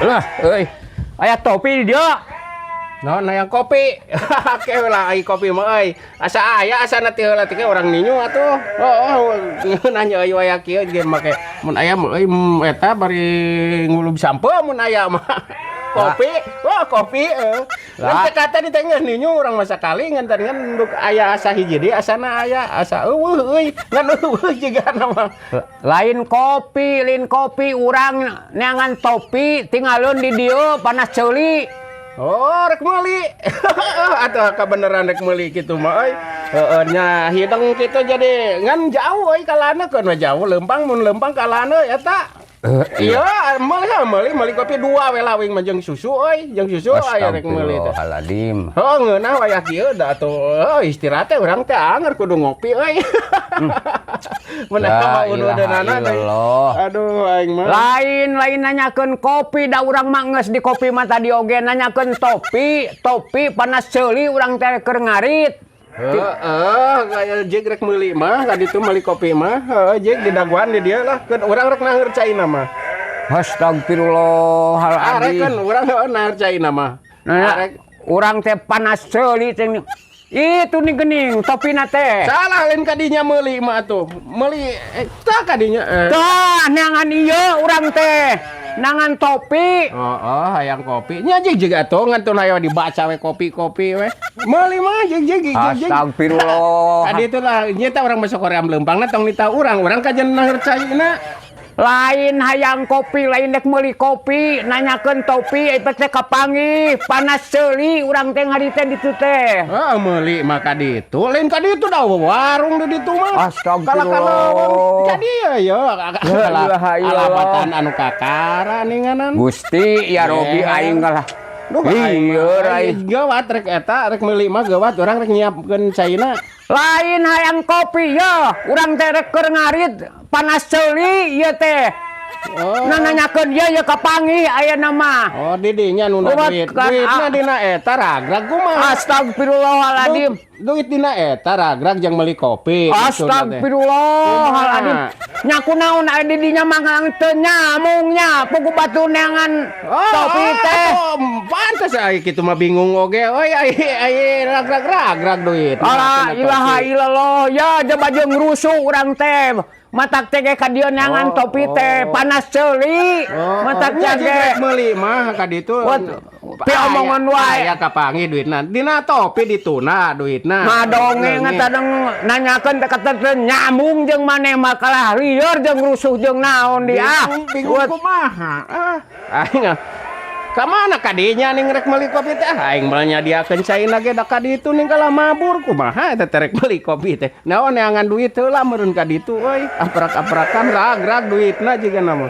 Lah, euy. Aya topi di dia. Naon yang kopi? Ke lah ai kopi mah euy. Asa aya asa na teh heula teh orang ninyo atuh. Nanya euy aya kieu ge make mun aya euy eta bari ngulub sampo mun aya mah. Kopi, wah kopi. Lah kata di tengah ninyo urang masa kali ngan nduk aya asa hiji deui asana aya asa euy ngan euy jiga nama. Lain kopi urang neangan topi tinggalun di dieu panas ceuli. Oh, rek meuli. Atuh kabeneran rek meuli kitu mah euy. Heeh nya hideng kitu jadi ngan jauh euy kalana keun mah jauh leumpang mun leumpang kalana eta. Iya, meuli kopi dua we lawing mah jeung susu euy, jeung susu aya rek meuli teh. Astagfirullahaladzim. Heuh ngeunah wayah kieu da atuh istirahat teh urang teh anger kudu ngopi euy. Menawa unudeunana deui. Aduh aing mah. Lain nanyakeun kopi da urang mah geus di kopi mah tadi oge nanyakeun topi panas ceuli urang teh keur ngarit. Kayak jeg rek meuli mah ka ditu meuli kopi mah. Jeg di daguan di dia lah keun urang rek naeur caina mah. Astagfirullahaladzim. Arek kan urang naeur caina mah. Arek urang teh panas ceuli teh. Itu nih gening topina teh. Salah lain kadinya meuli mah atuh. Meuli tah kadinya. Tah neangan ieu urang teh. Nangan topi. Hayang kopi. Nya jeung juga atuh ngan teu aya dibaca we kopi we. Meuli mah jeung. Astagfirullah. Adi itulah nya teh urang masuk Korea leumpangna tong dita urang kajen naeur caina. Lain hayang kopi, lain dek meuli kopi, nanyakeun topi eta teh kapanggih, panas ceuli urang teh ngari teh ditu teh. Meuli mah ka ditu, lain ka ditu da warung di ditu mah. Astagfirullah. Jadi ya alabatan anu kakara ninganan. Gusti ya Robi aing lah. Iya, gawat rek eta rek meuli mah gawat urang rek nyiapkeun caina. Lain hayang kopi ya, urang teh rek keur ngarit panas ceuli ieu teh. Nanyakeun ieu ya kapanggih aya nama. Di dinya nu duit. Duitna dina eta ragrag kumaha? Astagfirullahaladzim. Duit dina eta ragrag jeung meuli kopi. Astagfirullahaladzim. Nya kunaon aya di dinya mah teu nyamungnya pugu batu neangan topi teh. Pantes aya kitu mah bingung oge. Oi ai ragrag duit. Ala ilaha illallah ya jaba jeung rusuh urang teh. Matak teh ka dieu neangan topi teh panas ceuli. Matak teh meuli mah ka ditu. Teu omongan wae. Aya kapanggih duitna. Dina topi dituna duitna. Ngadongeng eta deng nanyakeun teh kata teh nyambung jeung maneh mah kalah lieur jeung rusuh jeung naon dia. Bingung kumaha? Aing ka mana kadinya ning rek meuli kopi teh? Aing mah nyadiakeun caina ge da ka ditu ning kala mabur kumaha eta teh rek meuli kopi teh. Naon neangan duit heula meureun ka ditu euy. Aprak-aprakan ragrag duitna jiga nama.